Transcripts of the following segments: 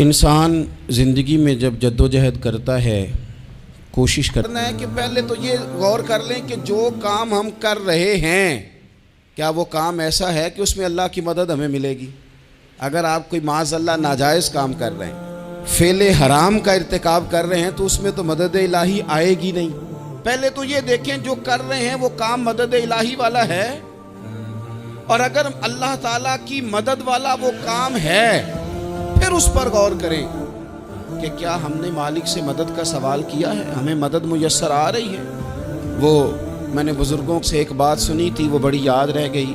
انسان زندگی میں جب جدوجہد کرتا ہے، کوشش کرنا ہے کہ پہلے تو یہ غور کر لیں کہ جو کام ہم کر رہے ہیں کیا وہ کام ایسا ہے کہ اس میں اللہ کی مدد ہمیں ملے گی۔ اگر آپ کوئی معاذ اللہ ناجائز کام کر رہے ہیں، فعل حرام کا ارتکاب کر رہے ہیں، تو اس میں تو مدد الہی آئے گی نہیں۔ پہلے تو یہ دیکھیں جو کر رہے ہیں وہ کام مدد الہی والا ہے، اور اگر اللہ تعالیٰ کی مدد والا وہ کام ہے پھر اس پر غور کریں کہ کیا ہم نے مالک سے مدد کا سوال کیا ہے، ہمیں مدد میسر آ رہی ہے۔ وہ میں نے بزرگوں سے ایک بات سنی تھی، وہ بڑی یاد رہ گئی۔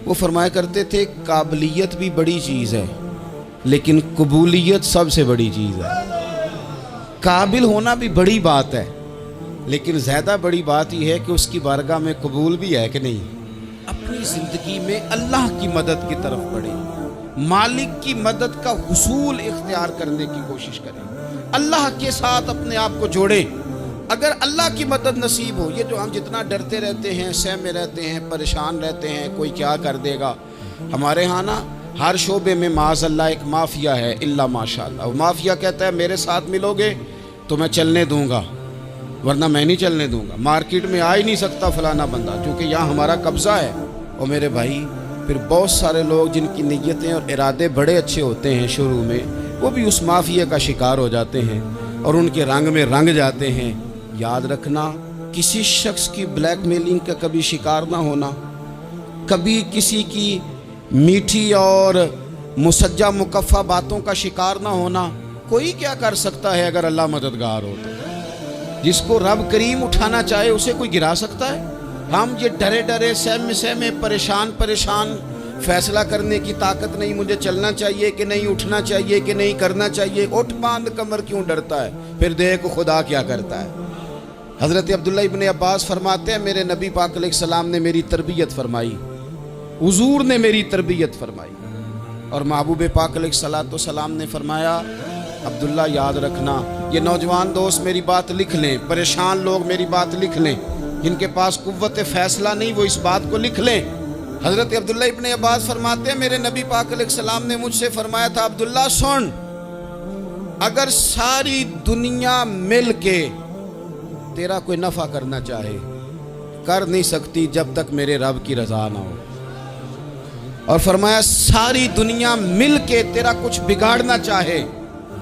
وہ فرمایا کرتے تھے قابلیت بھی بڑی چیز ہے لیکن قبولیت سب سے بڑی چیز ہے۔ قابل ہونا بھی بڑی بات ہے لیکن زیادہ بڑی بات یہ ہے کہ اس کی بارگاہ میں قبول بھی ہے کہ نہیں۔ اپنی زندگی میں اللہ کی مدد کی طرف بڑھیں، مالک کی مدد کا حصول اختیار کرنے کی کوشش کریں، اللہ کے ساتھ اپنے آپ کو جوڑیں۔ اگر اللہ کی مدد نصیب ہو، یہ جو ہم جتنا ڈرتے رہتے ہیں، سہمے رہتے ہیں، پریشان رہتے ہیں کوئی کیا کر دے گا، ہمارے ہاں نا ہر شعبے میں معاذ اللہ ایک مافیا ہے، الا ماشاءاللہ۔ وہ مافیا کہتا ہے میرے ساتھ ملو گے تو میں چلنے دوں گا ورنہ میں نہیں چلنے دوں گا، مارکیٹ میں آ ہی نہیں سکتا فلانا بندہ کیونکہ یہاں ہمارا قبضہ ہے۔ اور میرے بھائی پھر بہت سارے لوگ جن کی نیتیں اور ارادے بڑے اچھے ہوتے ہیں شروع میں، وہ بھی اس مافیا کا شکار ہو جاتے ہیں اور ان کے رنگ میں رنگ جاتے ہیں۔ یاد رکھنا، کسی شخص کی بلیک میلنگ کا کبھی شکار نہ ہونا، کبھی کسی کی میٹھی اور مسجع مکفہ باتوں کا شکار نہ ہونا۔ کوئی کیا کر سکتا ہے اگر اللہ مددگار ہو تو؟ جس کو رب کریم اٹھانا چاہے اسے کوئی گرا سکتا ہے؟ ہم یہ ڈرے ڈرے سہمے پریشان فیصلہ کرنے کی طاقت نہیں، مجھے چلنا چاہیے کہ نہیں، اٹھنا چاہیے کہ نہیں، کرنا چاہیے، اٹھ باندھ کمر کیوں ڈرتا ہے؟ پھر دیکھ خدا کیا کرتا ہے۔ حضرت عبداللہ ابن عباس فرماتے ہیں میرے نبی پاک علیہ السلام نے میری تربیت فرمائی، حضور نے میری تربیت فرمائی، اور محبوب پاک علیہ السلام نے فرمایا عبداللہ یاد رکھنا، یہ نوجوان دوست میری بات لکھ لیں، پریشان لوگ میری بات لکھ لیں، جن کے پاس قوت فیصلہ نہیں وہ اس بات کو لکھ لیں۔ حضرت عبداللہ ابن عباس فرماتے ہیں میرے نبی پاک علیہ السلام نے مجھ سے فرمایا تھا عبداللہ سن، اگر ساری دنیا مل کے تیرا کوئی نفع کرنا چاہے کر نہیں سکتی جب تک میرے رب کی رضا نہ ہو، اور فرمایا ساری دنیا مل کے تیرا کچھ بگاڑنا چاہے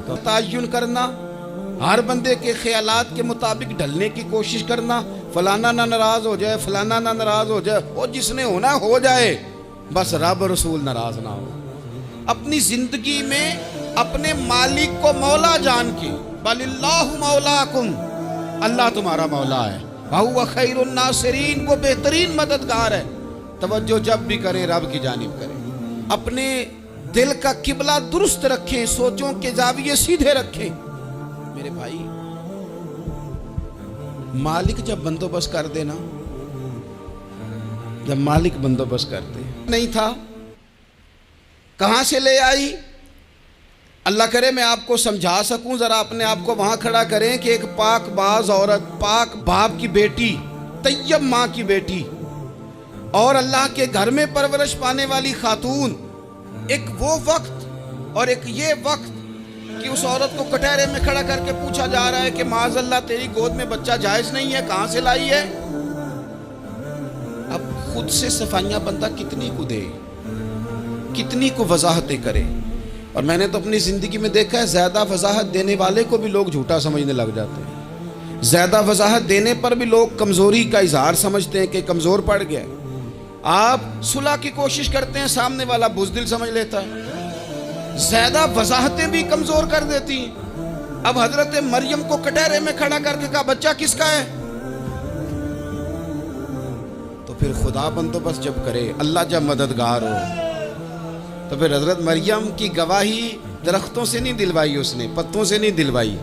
تو تعین کرنا، ہر بندے کے خیالات کے مطابق ڈھلنے کی کوشش کرنا، فلانا نہ ناراض ہو جائے، فلانا نہ ناراض ہو جائے، وہ جس نے ہونا ہو جائے، بس رب رسول ناراض نہ ہو۔ اپنی زندگی میں اپنے مالک کو مولا جان کے، بل اللہ مولاکم، اللہ تمہارا مولا ہے، وَهُوَ خَيْرُ النَّاصِرِينَ، وہ بہترین مددگار ہے۔ توجہ جب بھی کریں رب کی جانب کریں، اپنے دل کا قبلہ درست رکھیں، سوچوں کے زاویے سیدھے رکھیں۔ میرے بھائی مالک جب بندوبست کر دے نا، جب مالک بندوبست کر دے، نہیں تھا کہاں سے لے آئی؟ اللہ کرے میں آپ کو سمجھا سکوں، ذرا اپنے آپ کو وہاں کھڑا کریں کہ ایک پاک باز عورت، پاک باپ کی بیٹی، طیب ماں کی بیٹی، اور اللہ کے گھر میں پرورش پانے والی خاتون، ایک وہ وقت اور ایک یہ وقت کہ اس عورت کو کٹہرے میں کھڑا کر کے پوچھا جا رہا ہے کہ معاذ اللہ تیری گود میں بچہ جائز نہیں ہے، کہاں سے لائی ہے؟ اب خود سے صفائیاں بندہ کتنی کو دے، کتنی کو وضاحتیں کرے۔ اور میں نے تو اپنی زندگی میں دیکھا ہے زیادہ وضاحت دینے والے کو بھی لوگ جھوٹا سمجھنے لگ جاتے ہیں، زیادہ وضاحت دینے پر بھی لوگ کمزوری کا اظہار سمجھتے ہیں کہ کمزور پڑ گیا۔ آپ صلح کی کوشش کرتے ہیں، سامنے والا بزدل سمجھ لیتا ہے، زیادہ وضاحتیں بھی کمزور کر دیتی ہیں۔ اب حضرت مریم کو کٹہرے میں کھڑا کر کے کہا بچہ کس کا ہے؟ تو پھر خدا بندوبست جب کرے، اللہ جب مددگار ہو، تو پھر حضرت مریم کی گواہی درختوں سے نہیں دلوائی، اس نے پتوں سے نہیں دلوائی،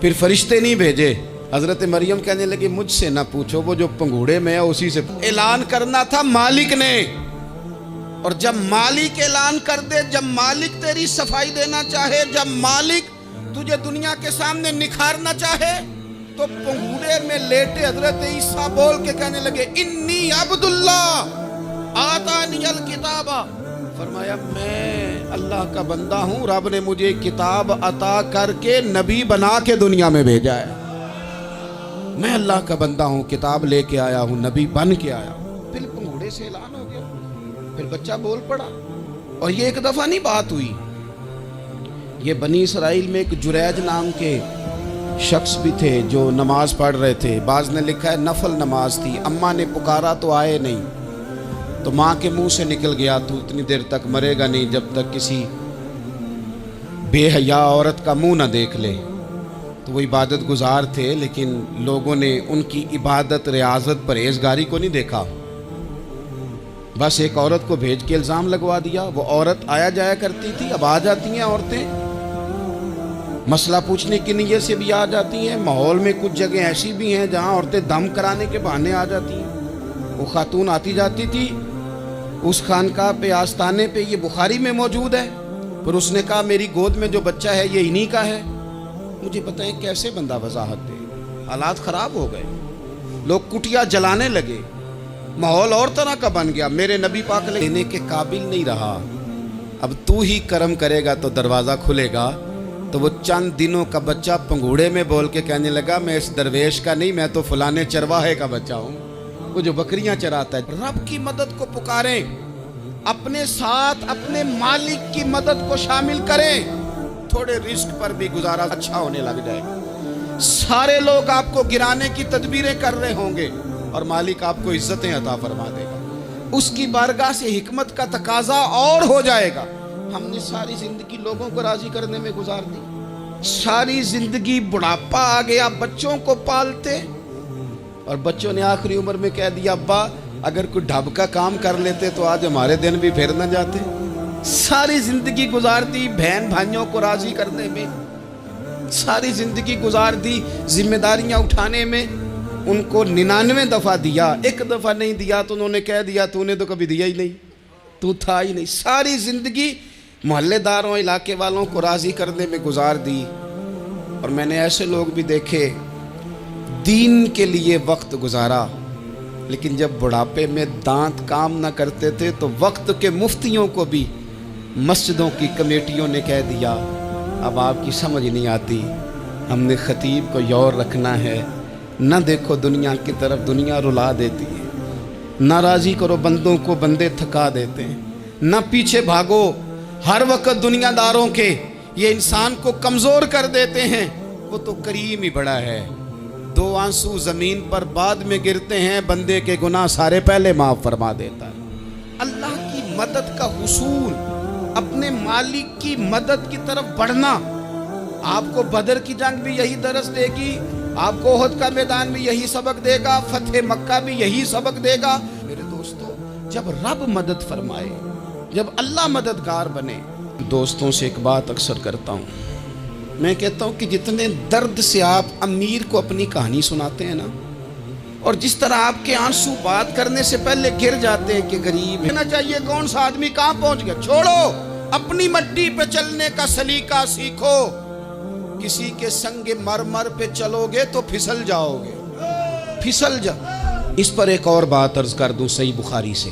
پھر فرشتے نہیں بھیجے۔ حضرت مریم کہنے لگی مجھ سے نہ پوچھو، وہ جو پنگوڑے میں ہے اسی سے اعلان کرنا تھا مالک نے۔ اور جب مالک اعلان کر دے، جب مالک تیری صفائی دینا چاہے، جب مالک تجھے دنیا کے سامنے نکھارنا چاہے، تو پنگوڑے میں لیٹے حضرت عیسیٰ بول کے کہنے لگے انی عبداللہ آتانی الکتاب، فرمایا میں اللہ کا بندہ ہوں, رب نے مجھے کتاب عطا کر کے نبی بنا کے دنیا میں بھیجا ہے. میں اللہ کا بندہ ہوں, کتاب لے کے آیا ہوں, نبی بن کے آیا ہوں. پھر پنگوڑے سے اعلان ہو گیا, پھر بچہ بول پڑا. اور یہ ایک دفعہ نہیں بات ہوئی, یہ بنی اسرائیل میں ایک جریج نام کے شخص بھی تھے جو نماز پڑھ رہے تھے. بعض نے لکھا ہے نفل نماز تھی. اماں نے پکارا تو آئے نہیں, تو ماں کے منہ سے نکل گیا تو اتنی دیر تک مرے گا نہیں جب تک کسی بے حیا عورت کا منہ نہ دیکھ لے. تو وہ عبادت گزار تھے, لیکن لوگوں نے ان کی عبادت, ریاضت, پرہیزگاری کو نہیں دیکھا. بس ایک عورت کو بھیج کے الزام لگوا دیا. وہ عورت آیا جایا کرتی تھی, اب آ جاتی ہیں عورتیں, مسئلہ پوچھنے کی نیت سے بھی آ جاتی ہیں. ماحول میں کچھ جگہ ایسی بھی ہیں جہاں عورتیں دم کرانے کے بہانے آ جاتی ہیں. وہ خاتون آتی جاتی تھی اس خانقاہ پہ, آستانے پہ. یہ بخاری میں موجود ہے. پھر اس نے کہا میری گود میں جو بچہ ہے یہ انہی کا ہے. مجھے بتائیں کیسے بندہ وضاحت دے. حالات خراب ہو گئے, لوگ کٹیا جلانے لگے, ماحول اور طرح کا بن گیا. میرے نبی پاک لینے کے قابل نہیں رہا. اب تو ہی کرم کرے گا تو دروازہ کھلے گا. تو وہ چند دنوں کا بچہ پنگوڑے میں بول کے کہنے لگا میں اس درویش کا نہیں, میں تو فلانے چرواہے کا بچہ ہوں, وہ جو بکریاں چراتا ہے. رب کی مدد کو پکاریں, اپنے ساتھ اپنے مالک کی مدد کو شامل کریں. تھوڑے رزق پر بھی گزارا اچھا ہونے لگ جائے. سارے لوگ آپ کو گرانے کی تدبیریں کر رہے ہوں گے اور مالک آپ کو عزتیں عطا فرما دے گا. اس کی بارگاہ سے حکمت کا تقاضا اور ہو جائے گا. ہم نے ساری زندگی لوگوں کو راضی کرنے میں گزار دی. ساری زندگی بڑھاپا آ گیا بچوں کو پالتے, اور بچوں نے آخری عمر میں کہہ دیا ابا اگر کوئی ڈھب کا کام کر لیتے تو آج ہمارے دن بھی پھر نہ جاتے. ساری زندگی گزار دی بہن بھائیوں کو راضی کرنے میں, ساری زندگی گزار دی ذمہ داریاں اٹھانے میں. ان کو 99 دفعہ دیا, ایک دفعہ نہیں دیا تو انہوں نے کہہ دیا تو نے تو کبھی دیا ہی نہیں, تو تھا ہی نہیں. ساری زندگی محلے داروں, علاقے والوں کو راضی کرنے میں گزار دی. اور میں نے ایسے لوگ بھی دیکھے دین کے لیے وقت گزارا, لیکن جب بڑھاپے میں دانت کام نہ کرتے تھے تو وقت کے مفتیوں کو بھی مسجدوں کی کمیٹیوں نے کہہ دیا اب آپ کی سمجھ نہیں آتی, ہم نے خطیب کو یور رکھنا ہے. نہ دیکھو دنیا کی طرف, دنیا رلا دیتی ہے. نہ راضی کرو بندوں کو, بندے تھکا دیتے ہیں. نہ پیچھے بھاگو ہر وقت دنیا داروں کے, یہ انسان کو کمزور کر دیتے ہیں. وہ تو کریم ہی بڑا ہے. 2 آنسو زمین پر بعد میں گرتے ہیں, بندے کے گناہ سارے پہلے معاف فرما دیتا ہے. اللہ کی مدد کا حصول, اپنے مالک کی مدد کی طرف بڑھنا. آپ کو بدر کی جنگ بھی یہی درس دے گی, آپ کو احد کا میدان بھی یہی سبق دے گا, فتح مکہ بھی یہی سبق دے گا. میرے دوستو, جب رب مدد فرمائے, جب اللہ مددگار بنے. دوستوں سے ایک بات اکثر کرتا ہوں, میں کہتا ہوں کہ جتنے درد سے آپ امیر کو اپنی کہانی سناتے ہیں نا, اور جس طرح آپ کے آنسو بات کرنے سے پہلے گر جاتے ہیں کہ غریب ہے, چاہیے کون سا آدمی کہاں پہنچ گیا. چھوڑو, اپنی مٹی پہ چلنے کا سلیقہ سیکھو. کسی کے سنگ مرمر پہ چلو گے تو پھسل جاؤ گے, پھسل جاؤ. اس پر ایک اور بات عرض کر دوں, صحیح بخاری سے,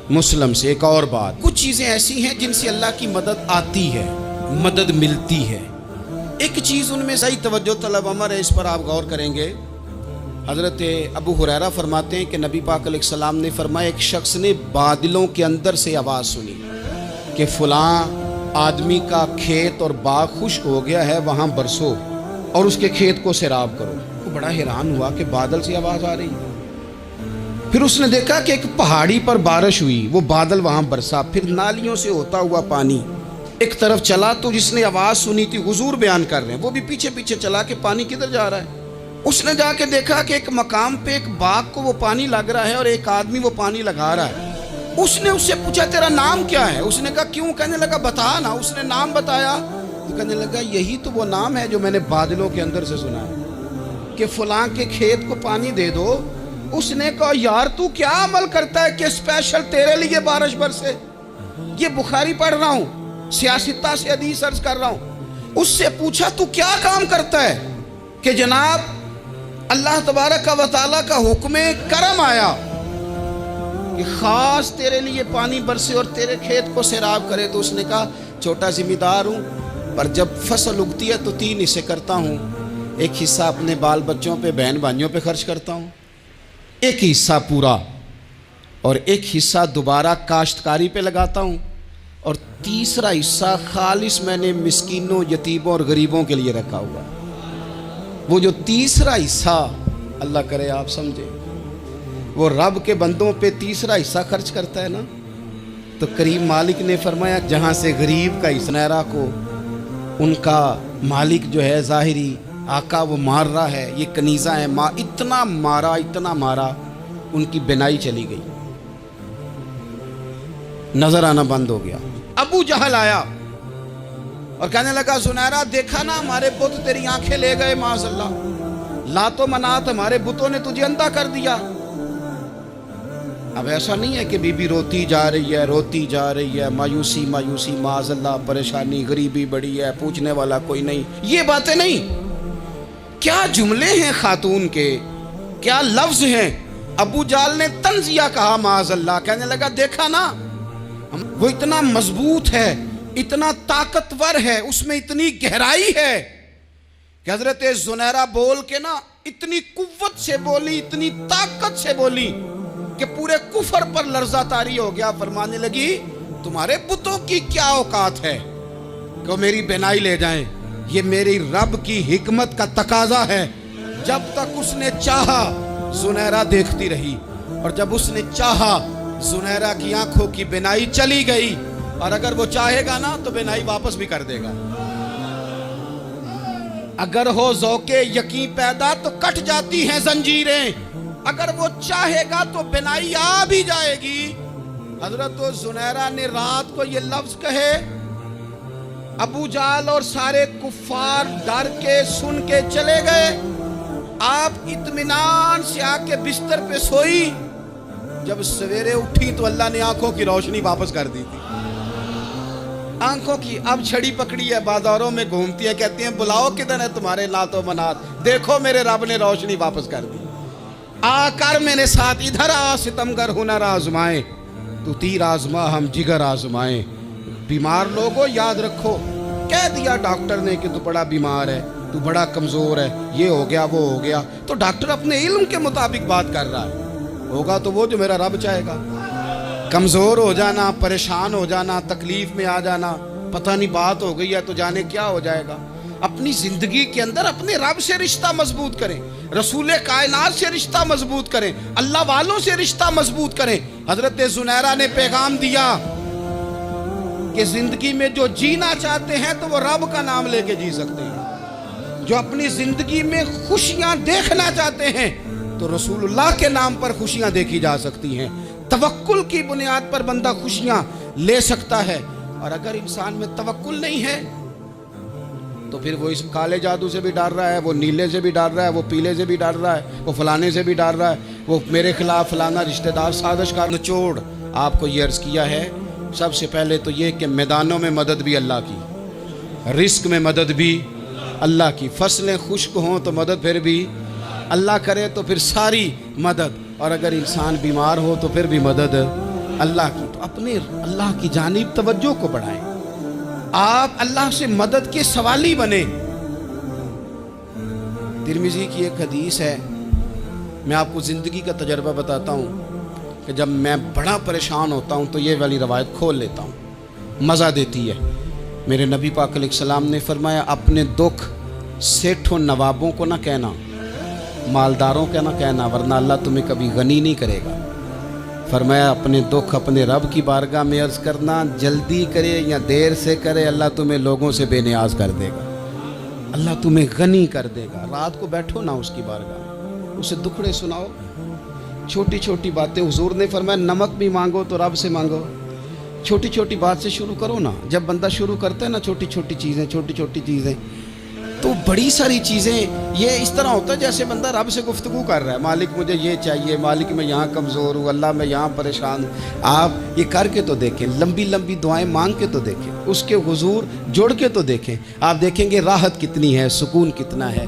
مسلم سے ایک اور بات. کچھ چیزیں ایسی ہیں جن سے اللہ کی مدد آتی ہے, مدد ملتی ہے. ایک چیز ان میں صحیح توجہ طلب امر ہے, اس پر آپ غور کریں گے. حضرت ابو ہریرہ فرماتے ہیں کہ نبی پاک علیہ السلام نے فرمایا ایک شخص نے بادلوں کے اندر سے آواز سنی کہ فلاں آدمی کا کھیت اور باغ خشک ہو گیا ہے, وہاں برسو اور اس کے کھیت کو سیراب کرو. وہ بڑا حیران ہوا کہ بادل سے آواز آ رہی ہے. پھر اس نے دیکھا کہ ایک پہاڑی پر بارش ہوئی, وہ بادل وہاں برسا. پھر نالیوں سے ہوتا ہوا پانی ایک طرف چلا, تو جس نے آواز سنی تھی, حضور بیان کر رہے ہیں, وہ بھی پیچھے پیچھے چلا کہ پانی کدھر جا رہا ہے. اس نے جا کے دیکھا کہ ایک مقام پہ ایک باغ کو وہ پانی لگ رہا ہے اور ایک آدمی وہ پانی لگا رہا ہے. اس نے اس سے پوچھا تیرا نام کیا ہے؟ اس نے کہا کیوں؟ کہنے لگا بتا نا. اس نے نام بتایا تو کہنے لگا یہی تو وہ نام ہے جو میں نے بادلوں کے اندر سے سنا ہے کہ فلاں کے کھیت کو پانی دے دو. اس نے کہا یار تو کیا عمل کرتا ہے کہ اسپیشل تیرے لیے بارش برسے. یہ بخاری پڑھ رہا ہوں, سیاستہ سے حدیث عرض کر رہا ہوں. اس سے پوچھا تو کیا کام کرتا ہے کہ جناب اللہ تبارک و تعالیٰ کا حکم کرم آیا, کہ خاص تیرے لیے پانی برسے اور تیرے کھیت کو سیراب کرے. تو اس نے کہا چھوٹا ذمہ دار ہوں, پر جب فصل اگتی ہے تو 3 حصے کرتا ہوں. ایک حصہ اپنے بال بچوں پہ, بہن بھائیوں پہ خرچ کرتا ہوں, ایک حصہ پورا, اور ایک حصہ دوبارہ کاشتکاری پہ لگاتا ہوں, اور تیسرا حصہ خالص میں نے مسکینوں, یتیموں اور غریبوں کے لیے رکھا ہوا. وہ جو تیسرا حصہ, اللہ کرے آپ سمجھے, وہ رب کے بندوں پہ تیسرا حصہ خرچ کرتا ہے نا, تو کریم مالک نے فرمایا جہاں سے غریب کا حصہ کو ان کا مالک جو ہے ظاہری آقا وہ مار رہا ہے, یہ کنیزہ ہے, اتنا مارا ان کی بینائی چلی گئی, نظر آنا بند ہو گیا. ابو جہل آیا اور کہنے لگا زنیرہ دیکھا نا ہمارے بت تیری آنکھیں لے گئے, معاذ اللہ, لات و منات ہمارے بتوں نے تجھے اندھا کر دیا. اب ایسا نہیں ہے کہ بی بی روتی جا رہی ہے, مایوسی معاذ اللہ, پریشانی, غریبی بڑی ہے, پوچھنے والا کوئی نہیں, یہ باتیں نہیں. کیا جملے ہیں خاتون کے, کیا لفظ ہیں. ابو جہل نے تنزیہ کہا معاذ اللہ, کہنے لگا دیکھا نا وہ اتنا مضبوط ہے, اتنا طاقتور ہے, اس میں اتنی گہرائی ہے کہ حضرت زنیرہ بول کے نا اتنی قوت سے بولی, اتنی طاقت سے بولی کہ پورے کفر پر لرزہ طاری ہو گیا. فرمانے لگی تمہارے بتوں کی کیا اوقات ہے کہ میری بینائی لے جائیں, یہ میری رب کی حکمت کا تقاضا ہے. جب تک اس نے چاہا زنیرہ دیکھتی رہی, اور جب اس نے چاہا زنیرہ کی آنکھوں کی بینائی چلی گئی, اور اگر وہ چاہے گا نا تو بینائی واپس بھی کر دے گا. اگر ہو ذوق یقین پیدا تو کٹ جاتی ہیں زنجیریں, اگر وہ چاہے گا تو بینائی آ بھی جائے گی. حضرت زنیرہ نے رات کو یہ لفظ کہے, ابو جہل اور سارے کفار ڈر کے سن کے چلے گئے. آپ اطمینان سے آ کے بستر پہ سوئی. جب سویرے اٹھی تو اللہ نے آنکھوں کی روشنی واپس کر دی تھی. آنکھوں کی اب چھڑی پکڑی ہے, بازاروں میں گھومتی ہے, کہتی ہیں بلاؤ کدھر ہے تمہارے لات و منات, دیکھو میرے رب نے روشنی واپس کر دی. آ کر میرے ساتھ ادھر آ, ستمگر ہنر آزمائیں, تو تیر آزما ہم جگر آزمائیں. بیمار لوگوں یاد رکھو, کہہ دیا ڈاکٹر نے کہ تو بڑا بیمار ہے, تو بڑا کمزور ہے, یہ ہو گیا وہ ہو گیا, تو ڈاکٹر اپنے علم کے مطابق بات کر رہا ہے. ہوگا تو وہ جو میرا رب چاہے گا. کمزور ہو جانا, پریشان ہو جانا, تکلیف میں آ جانا, پتہ نہیں بات ہو گئی ہے تو جانے کیا ہو جائے گا. اپنی زندگی کے اندر اپنے رب سے رشتہ مضبوط کریں, رسول کائنات سے رشتہ مضبوط کریں, اللہ والوں سے رشتہ مضبوط کریں. حضرت زنیرہ نے پیغام دیا کہ زندگی میں جو جینا چاہتے ہیں تو وہ رب کا نام لے کے جی سکتے ہیں. جو اپنی زندگی میں خوشیاں دیکھنا چاہتے ہیں تو رسول اللہ کے نام پر خوشیاں دیکھی جا سکتی ہیں. توکل کی بنیاد پر بندہ خوشیاں لے سکتا ہے. اور اگر انسان میں توکل نہیں ہے تو پھر وہ اس کالے جادو سے بھی ڈر رہا ہے, وہ نیلے سے بھی ڈر رہا ہے, وہ پیلے سے بھی ڈر رہا ہے, وہ فلانے سے بھی ڈر رہا ہے, وہ میرے خلاف فلانا رشتہ دار سازش کا نچوڑ. آپ کو یہ عرض کیا ہے, سب سے پہلے تو یہ کہ میدانوں میں مدد بھی اللہ کی, رزق میں مدد بھی اللہ کی, فصلیں خشک ہوں تو مدد پھر بھی اللہ کرے, تو پھر ساری مدد. اور اگر انسان بیمار ہو تو پھر بھی مدد اللہ کی. تو اپنے اللہ کی جانب توجہ کو بڑھائیں, آپ اللہ سے مدد کے سوالی بنیں. ترمذی کی ایک حدیث ہے, میں آپ کو زندگی کا تجربہ بتاتا ہوں کہ جب میں بڑا پریشان ہوتا ہوں تو یہ والی روایت کھول لیتا ہوں, مزہ دیتی ہے. میرے نبی پاک علیہ السلام نے فرمایا اپنے دکھ سیٹھوں نوابوں کو نہ کہنا, مالداروں کا نہ کہنا, ورنہ اللہ تمہیں کبھی غنی نہیں کرے گا. فرمایا اپنے دکھ اپنے رب کی بارگاہ میں عرض کرنا, جلدی کرے یا دیر سے کرے اللہ تمہیں لوگوں سے بے نیاز کر دے گا, اللہ تمہیں غنی کر دے گا. رات کو بیٹھو نا اس کی بارگاہ میں, اسے دکھڑے سناؤ, چھوٹی چھوٹی باتیں. حضور نے فرمایا نمک بھی مانگو تو رب سے مانگو, چھوٹی چھوٹی بات سے شروع کرو نا. جب بندہ شروع کرتا ہے نا چھوٹی چھوٹی چیزیں تو بڑی ساری چیزیں یہ اس طرح ہوتا ہے جیسے بندہ رب سے گفتگو کر رہا ہے, مالک مجھے یہ چاہیے, مالک میں یہاں کمزور ہوں, اللہ میں یہاں پریشان ہوں. آپ یہ کر کے تو دیکھیں, لمبی لمبی دعائیں مانگ کے تو دیکھیں, اس کے حضور جوڑ کے تو دیکھیں, آپ دیکھیں گے راحت کتنی ہے, سکون کتنا ہے.